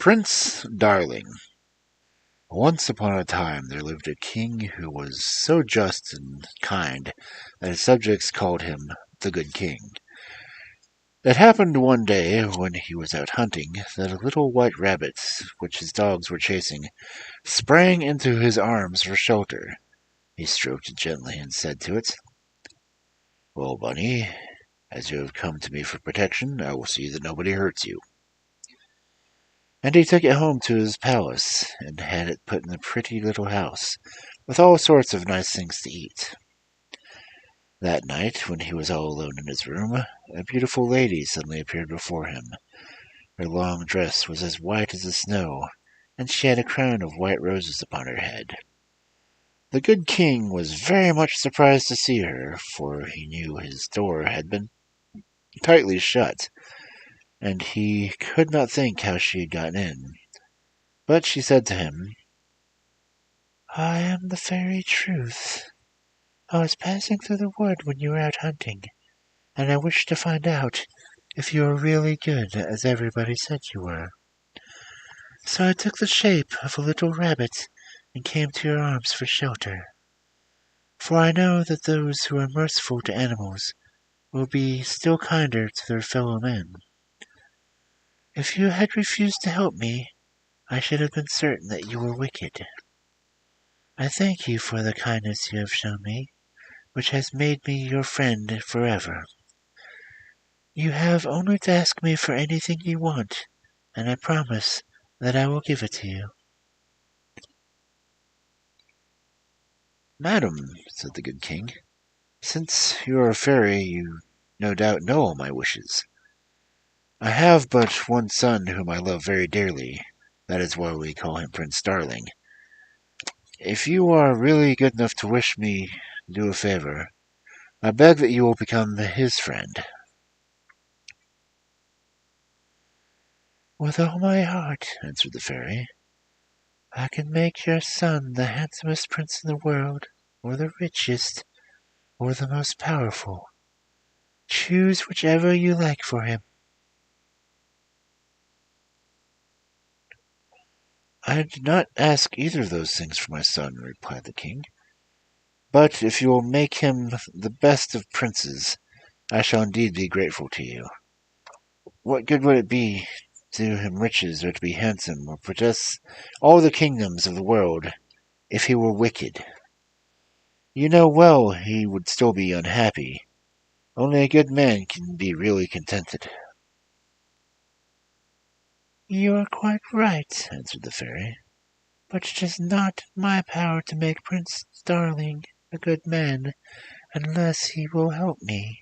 Prince Darling. Once upon a time there lived a king who was so just and kind that his subjects called him the Good King. It happened one day when he was out hunting that a little white rabbit, which his dogs were chasing, sprang into his arms for shelter. He stroked it gently and said to it, "Well, Bunny, as you have come to me for protection, I will see that nobody hurts you." And he took it home to his palace, and had it put in a pretty little house, with all sorts of nice things to eat. That night, when he was all alone in his room, a beautiful lady suddenly appeared before him. Her long dress was as white as the snow, and she had a crown of white roses upon her head. The good king was very much surprised to see her, for he knew his door had been tightly shut, and he could not think how she had gotten in. But she said to him, "I am the fairy Truth. I was passing through the wood when you were out hunting, and I wished to find out if you were really good, as everybody said you were. So I took the shape of a little rabbit and came to your arms for shelter. For I know that those who are merciful to animals will be still kinder to their fellow men. If you had refused to help me, I should have been certain that you were wicked. I thank you for the kindness you have shown me, which has made me your friend forever. You have only to ask me for anything you want, and I promise that I will give it to you." "Madam," said the good king, "since you are a fairy, you no doubt know all my wishes. I have but one son whom I love very dearly. That is why we call him Prince Darling. If you are really good enough to wish me to do a favor, I beg that you will become his friend." "With all my heart," answered the fairy. "I can make your son the handsomest prince in the world, or the richest, or the most powerful. Choose whichever you like for him." "I did not ask either of those things for my son," replied the king. "But if you will make him the best of princes, I shall indeed be grateful to you. What good would it be to do him riches, or to be handsome, or possess all the kingdoms of the world, if he were wicked? You know well he would still be unhappy. Only a good man can be really contented." "You are quite right," answered the fairy. "But it is not in my power to make Prince Darling a good man unless he will help me.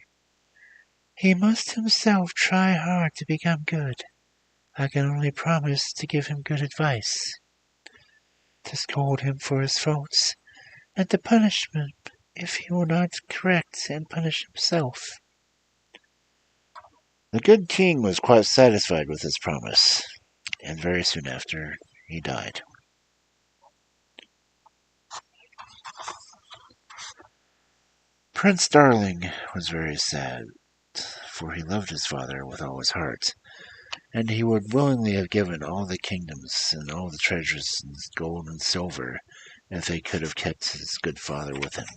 He must himself try hard to become good. I can only promise to give him good advice, to scold him for his faults, and to punish him if he will not correct and punish himself." The good king was quite satisfied with his promise, and very soon after he died. Prince Darling was very sad, for he loved his father with all his heart, and he would willingly have given all the kingdoms and all the treasures and gold and silver if they could have kept his good father with him.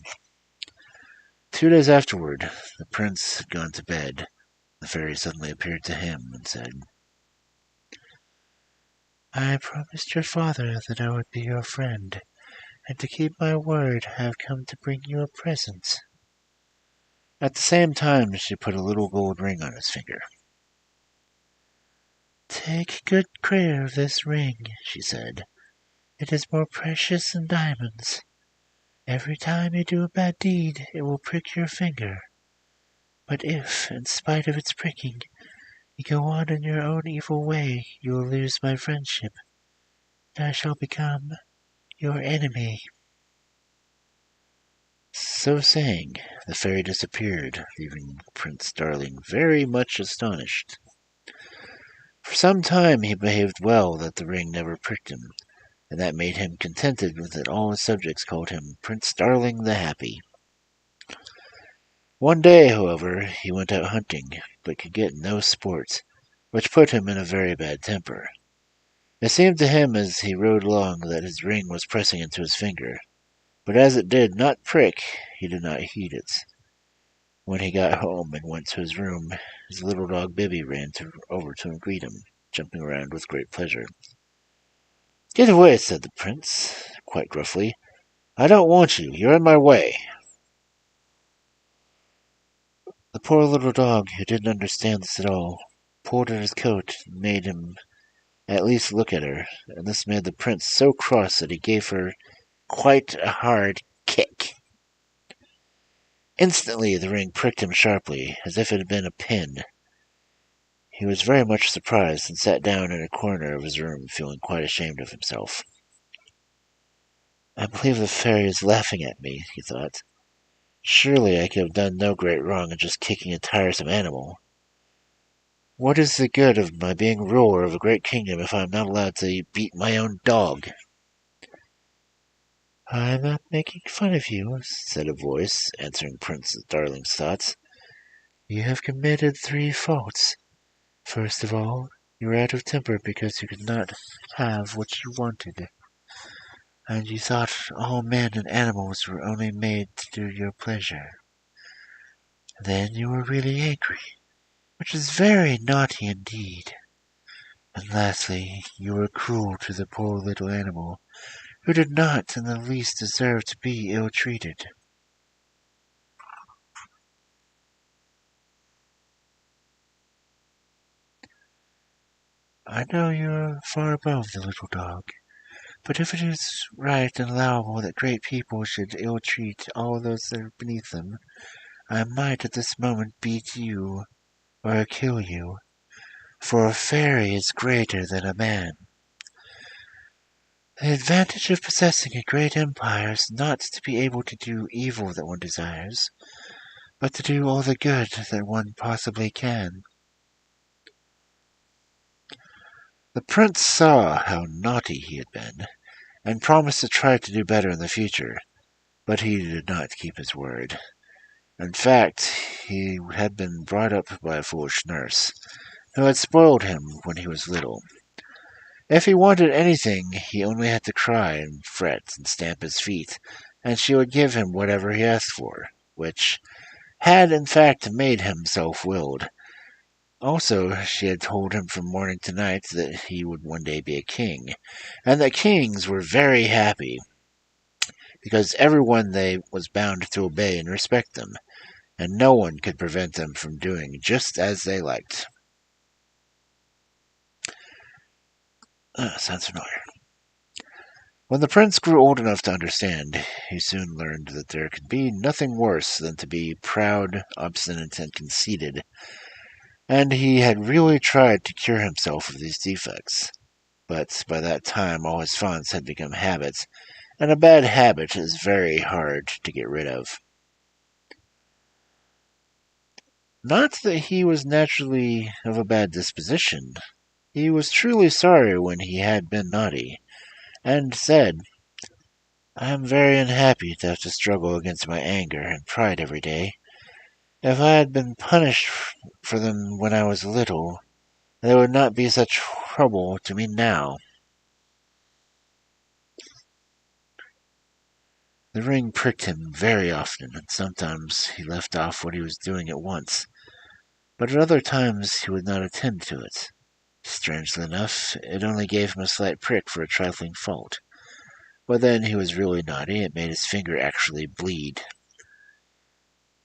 2 days afterward, the prince had gone to bed. The fairy suddenly appeared to him and said, "I promised your father that I would be your friend, and to keep my word I have come to bring you a present." At the same time she put a little gold ring on his finger. "Take good care of this ring," she said. "It is more precious than diamonds. Every time you do a bad deed it will prick your finger. But if, in spite of its pricking, you go on in your own evil way, you will lose my friendship, and I shall become your enemy." So saying, the fairy disappeared, leaving Prince Darling very much astonished. For some time he behaved well that the ring never pricked him, and that made him contented with that all his subjects called him Prince Darling the Happy. One day, however, he went out hunting, but could get no sport, which put him in a very bad temper. It seemed to him as he rode along that his ring was pressing into his finger, but as it did not prick, he did not heed it. When he got home and went to his room, his little dog Bibby ran over to greet him, jumping around with great pleasure. "Get away," said the prince, quite gruffly. "I don't want you. You're in my way." The poor little dog, who didn't understand this at all, pulled at his coat and made him at least look at her, and this made the prince so cross that he gave her quite a hard kick. Instantly the ring pricked him sharply, as if it had been a pin. He was very much surprised and sat down in a corner of his room, feeling quite ashamed of himself. "I believe the fairy is laughing at me," he thought. "Surely I could have done no great wrong in just kicking a tiresome animal. What is the good of my being ruler of a great kingdom if I am not allowed to beat my own dog?" "I am not making fun of you," said a voice, answering Prince Darling's thoughts. "You have committed 3 faults. First of all, you were out of temper because you could not have what you wanted, and you thought all men and animals were only made to do your pleasure. Then you were really angry, which is very naughty indeed. And lastly, you were cruel to the poor little animal, who did not in the least deserve to be ill-treated." "I know you are far above the little dog, but if it is right and allowable that great people should ill-treat all those that are beneath them, I might at this moment beat you or kill you, for a fairy is greater than a man. The advantage of possessing a great empire is not to be able to do evil that one desires, but to do all the good that one possibly can." The prince saw how naughty he had been, and promised to try to do better in the future, but he did not keep his word. In fact, he had been brought up by a foolish nurse, who had spoiled him when he was little. If he wanted anything, he only had to cry and fret and stamp his feet, and she would give him whatever he asked for, which had in fact made him self-willed. Also, she had told him from morning to night that he would one day be a king, and that kings were very happy, because everyone they was bound to obey and respect them, and no one could prevent them from doing just as they liked. Sounds familiar. When the prince grew old enough to understand, he soon learned that there could be nothing worse than to be proud, obstinate, and conceited, and he had really tried to cure himself of these defects. But by that time all his fonts had become habits, and a bad habit is very hard to get rid of. Not that he was naturally of a bad disposition. He was truly sorry when he had been naughty, and said, "I am very unhappy to have to struggle against my anger and pride every day. If I had been punished for them when I was little, there would not be such trouble to me now." The ring pricked him very often, and sometimes he left off what he was doing at once, but at other times he would not attend to it. Strangely enough, it only gave him a slight prick for a trifling fault, but then he was really naughty, it made his finger actually bleed.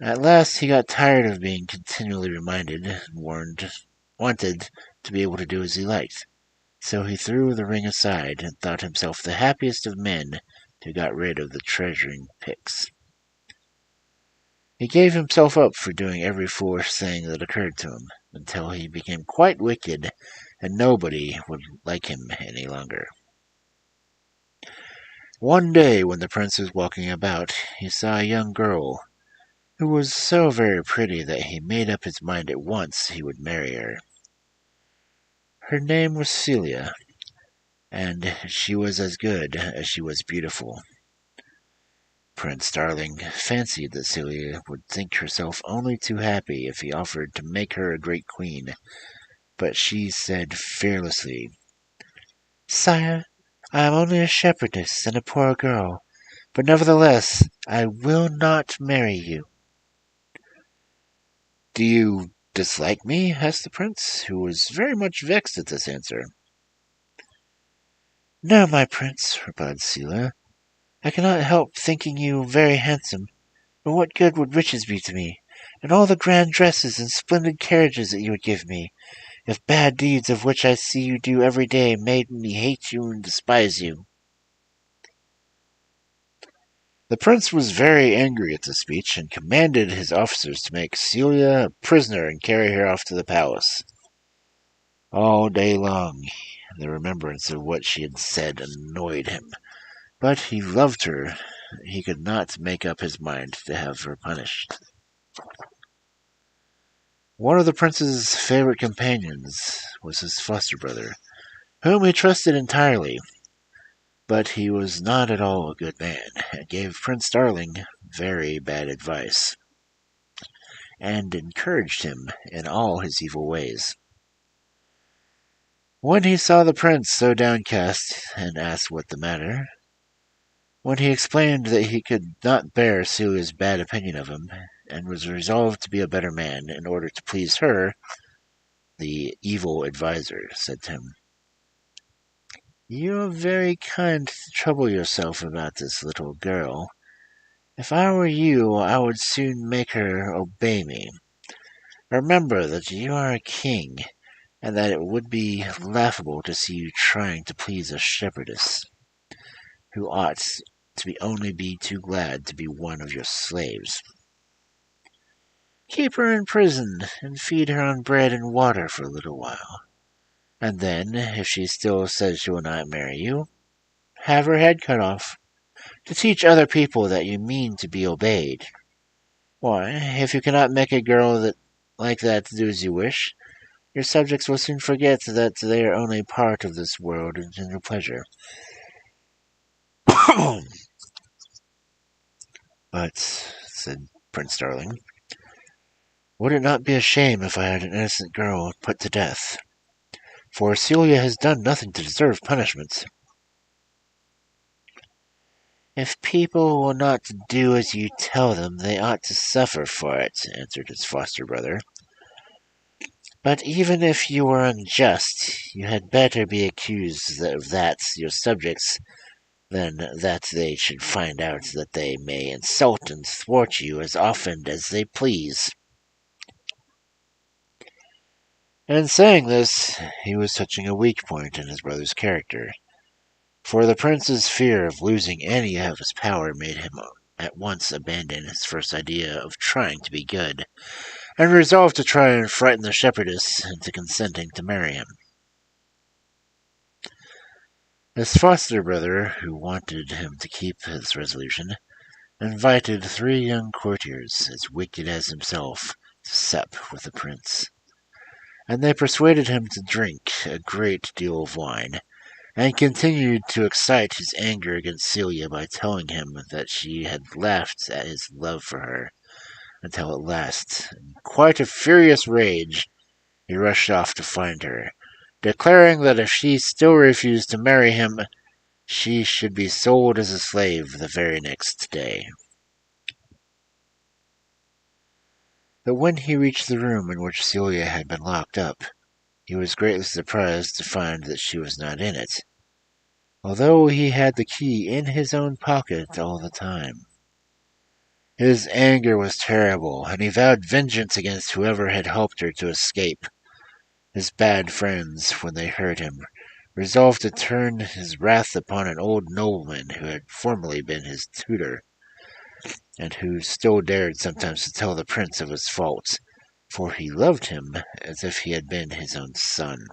At last he got tired of being continually reminded and wanted to be able to do as he liked, so he threw the ring aside and thought himself the happiest of men who got rid of the treasuring picks. He gave himself up for doing every foolish thing that occurred to him, until he became quite wicked, and nobody would like him any longer. One day, when the prince was walking about, he saw a young girl, who was so very pretty that he made up his mind at once he would marry her. Her name was Celia, and she was as good as she was beautiful. Prince Darling fancied that Celia would think herself only too happy if he offered to make her a great queen, but she said fearlessly, Sire, I am only a shepherdess and a poor girl, but nevertheless I will not marry you. Do you dislike me? Asked the prince, who was very much vexed at this answer. No, my prince, replied Celia. I cannot help thinking you very handsome, but what good would riches be to me, and all the grand dresses and splendid carriages that you would give me, if bad deeds of which I see you do every day made me hate you and despise you? The prince was very angry at this speech, and commanded his officers to make Celia a prisoner and carry her off to the palace. All day long the remembrance of what she had said annoyed him, but he loved her. He could not make up his mind to have her punished. One of the prince's favorite companions was his foster brother, whom he trusted entirely, but he was not at all a good man, and gave Prince Darling very bad advice, and encouraged him in all his evil ways. When he saw the prince so downcast, and asked what the matter, when he explained that he could not bear Celia's bad opinion of him, and was resolved to be a better man in order to please her, the evil adviser said to him, "You are very kind to trouble yourself about this little girl. If I were you, I would soon make her obey me. Remember that you are a king, and that it would be laughable to see you trying to please a shepherdess, who ought to be too glad to be one of your slaves. Keep her in prison, and feed her on bread and water for a little while, and then, if she still says she will not marry you, have her head cut off, to teach other people that you mean to be obeyed. Why, if you cannot make a girl like that do as you wish, your subjects will soon forget that they are only part of this world and in your pleasure." "But," said Prince Darling, "would it not be a shame if I had an innocent girl put to death? For Celia has done nothing to deserve punishment." "If people will not do as you tell them, they ought to suffer for it," answered his foster brother. "But even if you were unjust, you had better be accused of that your subjects than that they should find out that they may insult and thwart you as often as they please." In saying this, he was touching a weak point in his brother's character, for the prince's fear of losing any of his power made him at once abandon his first idea of trying to be good, and resolved to try and frighten the shepherdess into consenting to marry him. His foster brother, who wanted him to keep his resolution, invited 3 young courtiers, as wicked as himself, to sup with the prince, and they persuaded him to drink a great deal of wine, and continued to excite his anger against Celia by telling him that she had laughed at his love for her, until at last, in quite a furious rage, he rushed off to find her, declaring that if she still refused to marry him, she should be sold as a slave the very next day. But when he reached the room in which Celia had been locked up, he was greatly surprised to find that she was not in it, although he had the key in his own pocket all the time. His anger was terrible, and he vowed vengeance against whoever had helped her to escape. His bad friends, when they heard him, resolved to turn his wrath upon an old nobleman who had formerly been his tutor, and who still dared sometimes to tell the prince of his faults, for he loved him as if he had been his own son.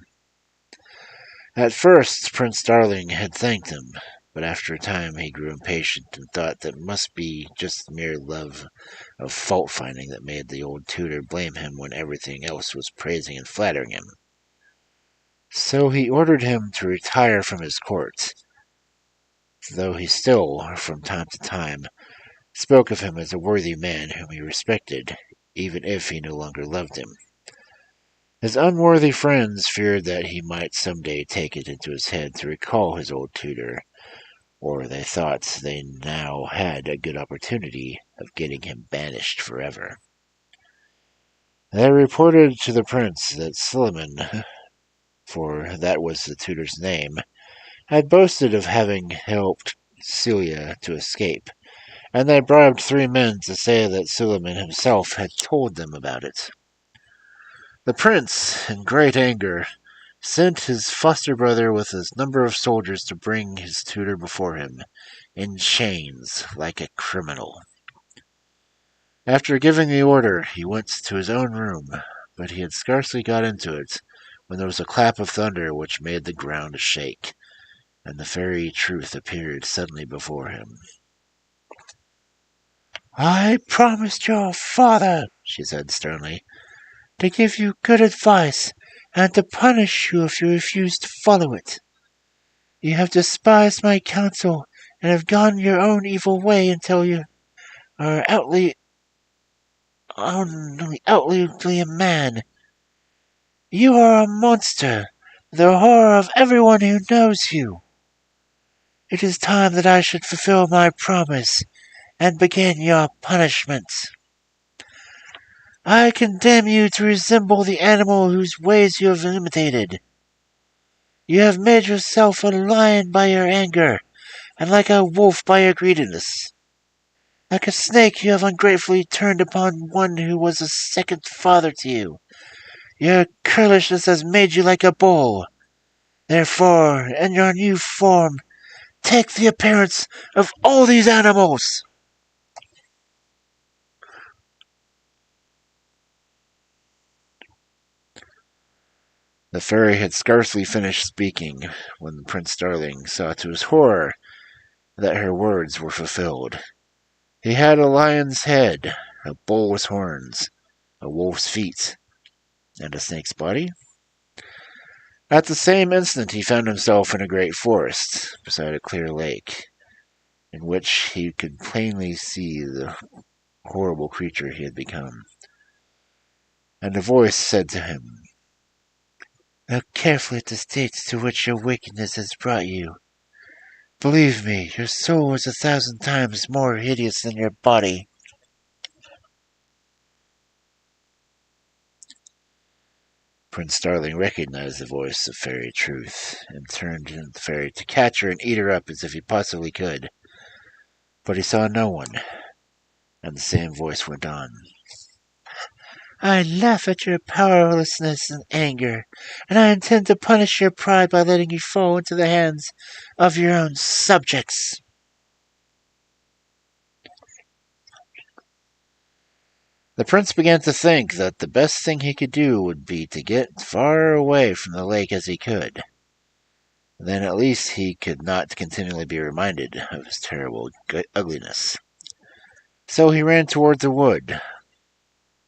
At first Prince Darling had thanked him, but after a time he grew impatient and thought that it must be just mere love of fault-finding that made the old tutor blame him when everything else was praising and flattering him. So he ordered him to retire from his court, though he still, from time to time, spoke of him as a worthy man whom he respected, even if he no longer loved him. His unworthy friends feared that he might someday take it into his head to recall his old tutor, or they thought they now had a good opportunity of getting him banished forever. They reported to the prince that Suleiman, for that was the tutor's name, had boasted of having helped Celia to escape, and they bribed 3 men to say that Suleiman himself had told them about it. The prince, in great anger, sent his foster brother with a number of soldiers to bring his tutor before him, in chains like a criminal. After giving the order, he went to his own room, but he had scarcely got into it when there was a clap of thunder which made the ground shake, and the fairy Truth appeared suddenly before him. "I promised your father," she said sternly, "to give you good advice and to punish you if you refused to follow it. You have despised my counsel and have gone your own evil way until you are outwardly a man. You are a monster, the horror of everyone who knows you. It is time that I should fulfill my promise and begin your punishment. I condemn you to resemble the animal whose ways you have imitated. You have made yourself a lion by your anger, and like a wolf by your greediness. Like a snake you have ungratefully turned upon one who was a second father to you. Your churlishness has made you like a bull. Therefore, in your new form, take the appearance of all these animals." The fairy had scarcely finished speaking when Prince Darling saw to his horror that her words were fulfilled. He had a lion's head, a bull's horns, a wolf's feet, and a snake's body. At the same instant he found himself in a great forest, beside a clear lake, in which he could plainly see the horrible creature he had become. And a voice said to him, "Look carefully at the states to which your wickedness has brought you. Believe me, your soul is 1,000 times more hideous than your body." Prince Darling recognized the voice of Fairy Truth, and turned to the fairy to catch her and eat her up as if he possibly could. But he saw no one, and the same voice went on. "I laugh at your powerlessness and anger, and I intend to punish your pride by letting you fall into the hands of your own subjects." The prince began to think that the best thing he could do would be to get far away from the lake as he could. Then at least he could not continually be reminded of his terrible ugliness. So he ran toward the wood,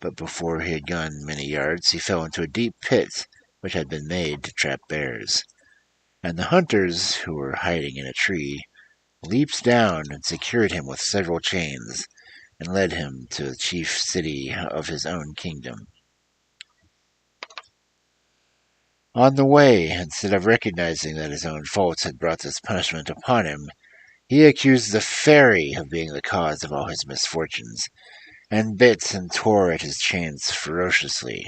but before he had gone many yards he fell into a deep pit which had been made to trap bears, and the hunters, who were hiding in a tree, leaped down and secured him with several chains, and led him to the chief city of his own kingdom. On the way, instead of recognizing that his own faults had brought this punishment upon him, he accused the fairy of being the cause of all his misfortunes, and bit and tore at his chains ferociously.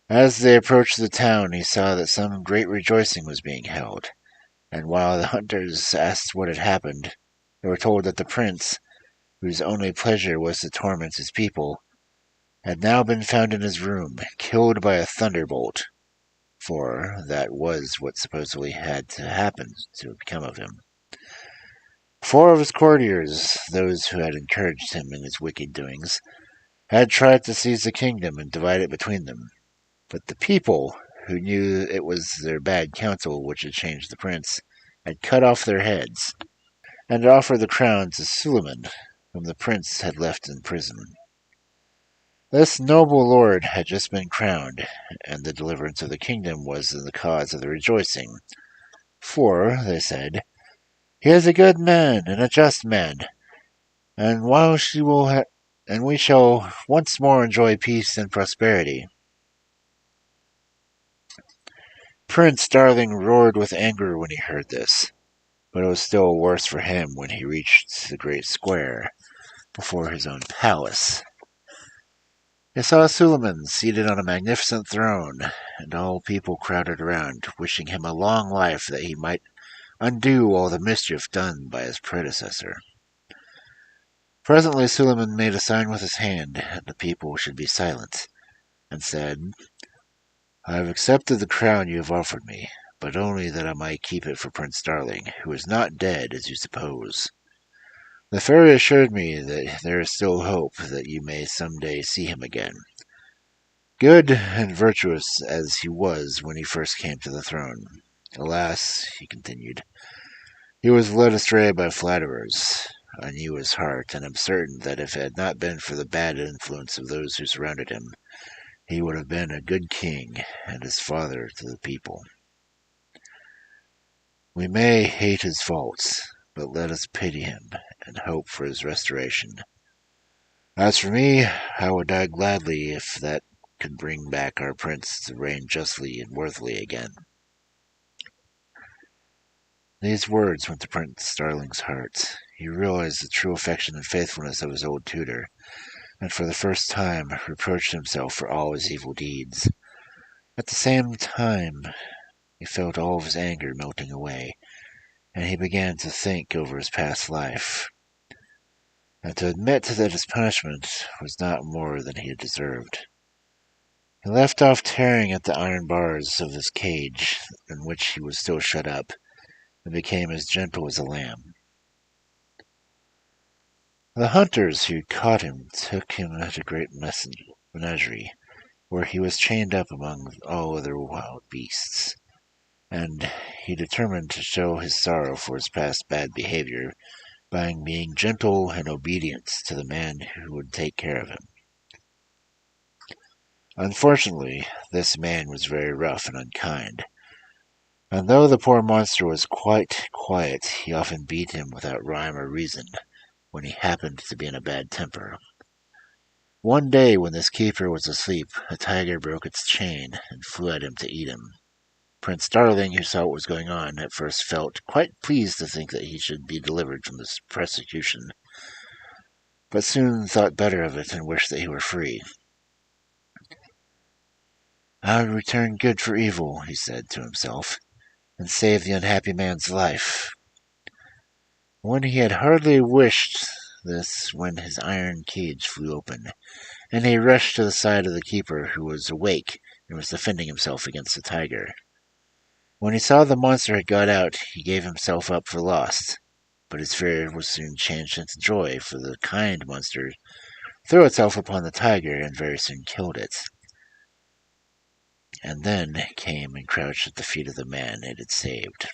As they approached the town, he saw that some great rejoicing was being held, and while the hunters asked what had happened, they were told that the prince, whose only pleasure was to torment his people, had now been found in his room, killed by a thunderbolt, for that was what supposedly had to happen to become of him. 4 of his courtiers, those who had encouraged him in his wicked doings, had tried to seize the kingdom and divide it between them, but the people, who knew it was their bad counsel which had changed the prince, had cut off their heads, and offered the crown to Suleiman, whom the prince had left in prison. This noble lord had just been crowned, and the deliverance of the kingdom was the cause of the rejoicing. For, they said, he is a good man and a just man, and we shall once more enjoy peace and prosperity. Prince Darling roared with anger when he heard this, but it was still worse for him when he reached the great square before his own palace. He saw Suleiman seated on a magnificent throne, and all people crowded around, wishing him a long life that he might undo all the mischief done by his predecessor. Presently Suleiman made a sign with his hand that the people should be silent, and said, "I have accepted the crown you have offered me, but only that I might keep it for Prince Darling, who is not dead as you suppose. The fairy assured me that there is still hope that you may some day see him again. Good and virtuous as he was when he first came to the throne. Alas," he continued, "he was led astray by flatterers. I knew his heart, and am certain that if it had not been for the bad influence of those who surrounded him, he would have been a good king and his father to the people. We may hate his faults, but let us pity him and hope for his restoration. As for me, I would die gladly if that could bring back our prince to reign justly and worthily again." These words went to Prince Darling's heart. He realized the true affection and faithfulness of his old tutor, and for the first time reproached himself for all his evil deeds. At the same time, he felt all of his anger melting away, and he began to think over his past life, and to admit that his punishment was not more than he had deserved. He left off tearing at the iron bars of his cage in which he was still shut up, and became as gentle as a lamb. The hunters who caught him took him to a great menagerie, where he was chained up among all other wild beasts, and he determined to show his sorrow for his past bad behavior by being gentle and obedient to the man who would take care of him. Unfortunately, this man was very rough and unkind, and though the poor monster was quite quiet, he often beat him without rhyme or reason when he happened to be in a bad temper. One day, when this keeper was asleep, a tiger broke its chain and flew at him to eat him. Prince Darling, who saw what was going on, at first felt quite pleased to think that he should be delivered from this persecution, but soon thought better of it and wished that he were free. "I would return good for evil," he said to himself, "and save the unhappy man's life." When he had hardly wished this when his iron cage flew open, and he rushed to the side of the keeper, who was awake and was defending himself against the tiger. When he saw the monster had got out, he gave himself up for lost, but his fear was soon changed into joy, for the kind monster threw itself upon the tiger and very soon killed it, and then came and crouched at the feet of the man it had saved.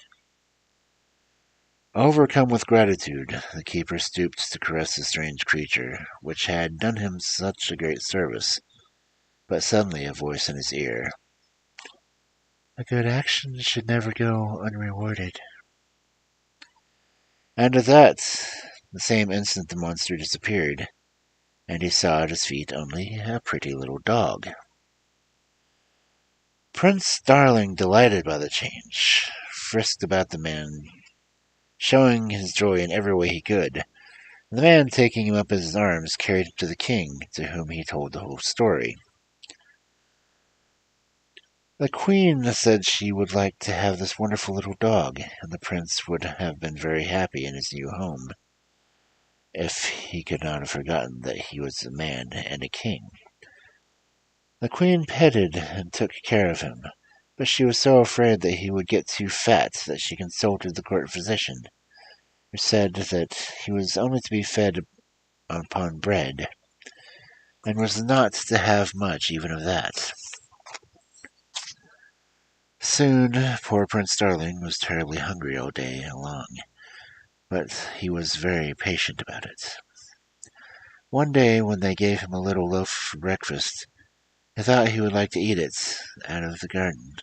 Overcome with gratitude, the keeper stooped to caress the strange creature, which had done him such a great service, but suddenly a voice in his ear: "A good action should never go unrewarded." And at the same instant the monster disappeared, and he saw at his feet only a pretty little dog. Prince Darling, delighted by the change, frisked about the man, showing his joy in every way he could. The man, taking him up in his arms, carried him to the king, to whom he told the whole story. The queen said she would like to have this wonderful little dog, and the prince would have been very happy in his new home, if he could not have forgotten that he was a man and a king. The queen petted and took care of him, but she was so afraid that he would get too fat that she consulted the court physician, who said that he was only to be fed upon bread, and was not to have much even of that. Soon poor Prince Darling was terribly hungry all day long, but he was very patient about it. One day, when they gave him a little loaf for breakfast, he thought he would like to eat it out of the garden,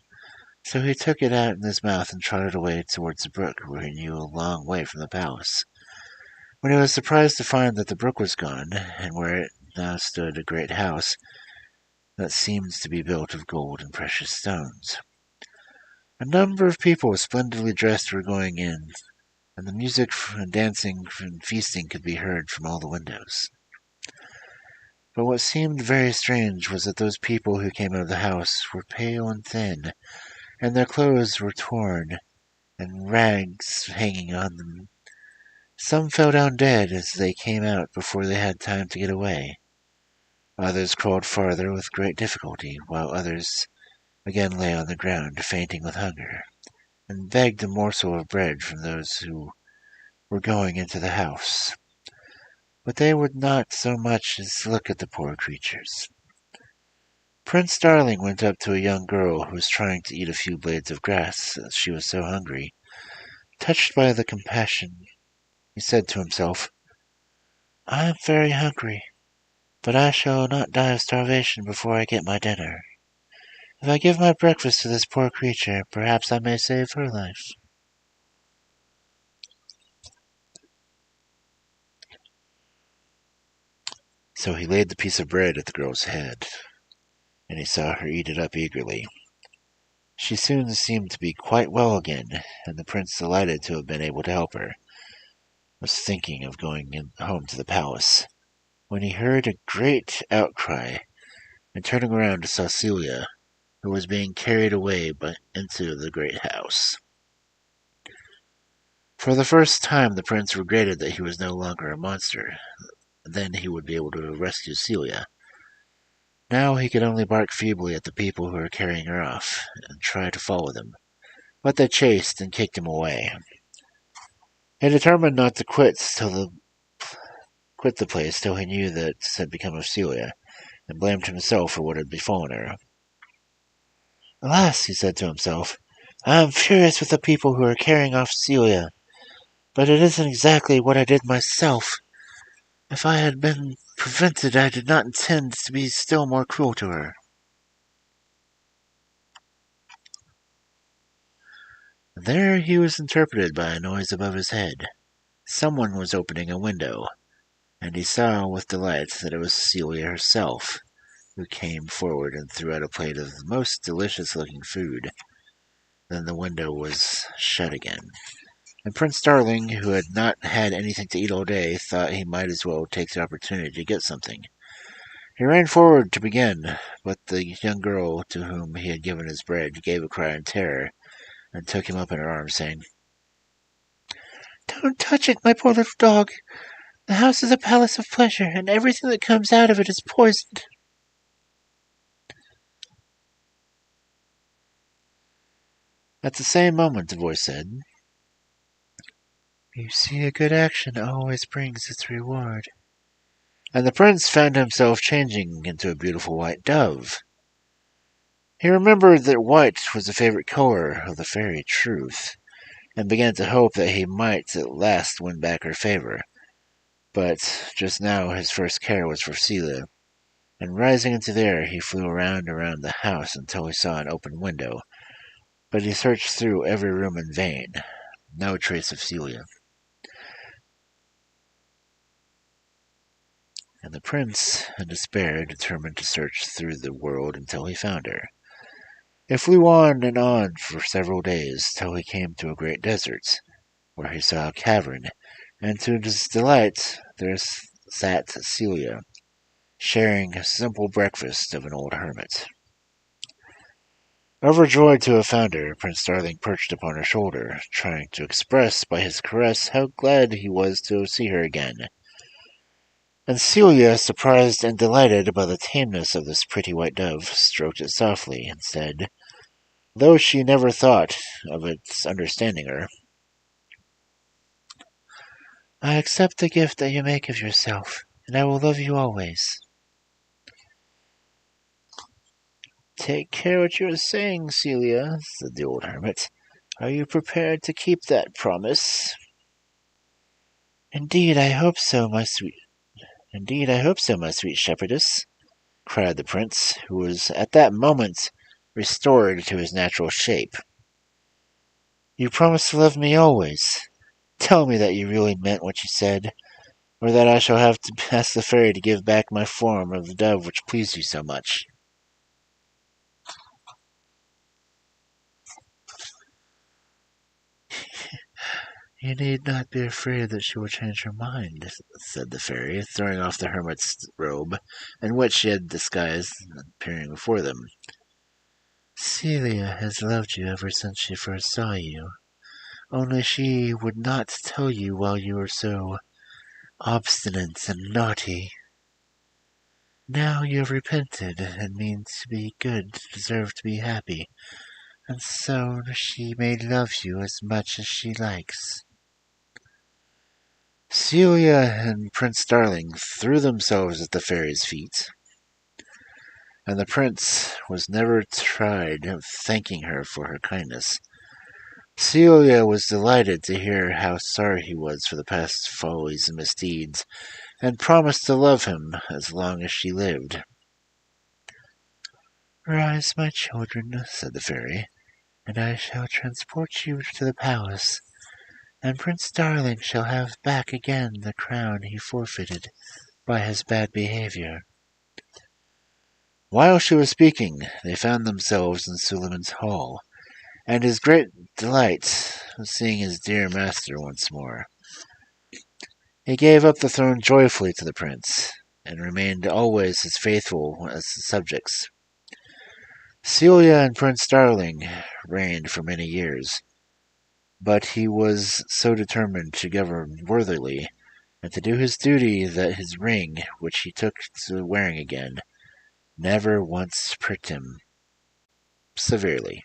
so he took it out in his mouth and trotted away towards the brook, where he knew a long way from the palace, when he was surprised to find that the brook was gone, and where it now stood a great house that seemed to be built of gold and precious stones. A number of people splendidly dressed were going in, and the music and dancing and feasting could be heard from all the windows. But what seemed very strange was that those people who came out of the house were pale and thin, and their clothes were torn, and rags hanging on them. Some fell down dead as they came out before they had time to get away. Others crawled farther with great difficulty, while others again lay on the ground, fainting with hunger, and begged a morsel of bread from those who were going into the house. But they would not so much as look at the poor creatures. Prince Darling went up to a young girl who was trying to eat a few blades of grass, as she was so hungry. Touched by the compassion, he said to himself, "I am very hungry, but I shall not die of starvation before I get my dinner. If I give my breakfast to this poor creature, perhaps I may save her life." So he laid the piece of bread at the girl's head, and he saw her eat it up eagerly. She soon seemed to be quite well again, and the prince, delighted to have been able to help her, was thinking of going home to the palace, when he heard a great outcry, and turning around saw Celia, who was being carried away into the great house. For the first time the prince regretted that he was no longer a monster. Then he would be able to rescue Celia. Now he could only bark feebly at the people who were carrying her off, and try to follow them, but they chased and kicked him away. He determined not to quit the place till he knew that had become of Celia, and blamed himself for what had befallen her. "Alas," he said to himself, "I am furious with the people who are carrying off Celia, but it isn't exactly what I did myself. If I had been prevented, I did not intend to be still more cruel to her." There he was interpreted by a noise above his head. Someone was opening a window, and he saw with delight that it was Celia herself, who came forward and threw out a plate of the most delicious-looking food. Then the window was shut again, and Prince Darling, who had not had anything to eat all day, thought he might as well take the opportunity to get something. He ran forward to begin, but the young girl to whom he had given his bread gave a cry in terror, and took him up in her arms, saying, "Don't touch it, my poor little dog. The house is a palace of pleasure, and everything that comes out of it is poisoned." At the same moment a voice said, "You see, a good action always brings its reward." And the prince found himself changing into a beautiful white dove. He remembered that white was the favorite color of the fairy Truth, and began to hope that he might at last win back her favor. But just now his first care was for Celia, and rising into the air he flew around and around the house until he saw an open window. But he searched through every room in vain. No trace of Celia. And the prince, in despair, determined to search through the world until he found her. He flew on and on for several days, till he came to a great desert, where he saw a cavern, and to his delight there sat Celia, sharing a simple breakfast of an old hermit. Overjoyed to have found her, Prince Darling perched upon her shoulder, trying to express by his caress how glad he was to see her again. And Celia, surprised and delighted by the tameness of this pretty white dove, stroked it softly, and said, though she never thought of its understanding her, "I accept the gift that you make of yourself, and I will love you always." "Take care what you are saying, Celia," said the old hermit. "Are you prepared to keep that promise?" "Indeed, I hope so, my sweet shepherdess," cried the prince, who was at that moment restored to his natural shape. "You promise to love me always. Tell me that you really meant what you said, or that I shall have to ask the fairy to give back my form of the dove which pleased you so much." You need not be afraid that she will change her mind, said the fairy, throwing off the hermit's robe, in which she had disguised, appearing before them. Celia has loved you ever since she first saw you, only she would not tell you while you were so obstinate and naughty. Now you have repented and mean to be good, deserve to be happy, and so she may love you as much as she likes. Celia and Prince Darling threw themselves at the fairy's feet, and the prince was never tired of thanking her for her kindness. Celia was delighted to hear how sorry he was for the past follies and misdeeds, and promised to love him as long as she lived. Rise, my children, said the fairy, and I shall transport you to the palace, and Prince Darling shall have back again the crown he forfeited by his bad behavior. While she was speaking, they found themselves in Suleiman's hall, and his great delight was seeing his dear master once more. He gave up the throne joyfully to the prince, and remained always as faithful as his subjects. Celia and Prince Darling reigned for many years, but he was so determined to govern worthily and to do his duty that his ring, which he took to wearing again, never once pricked him severely.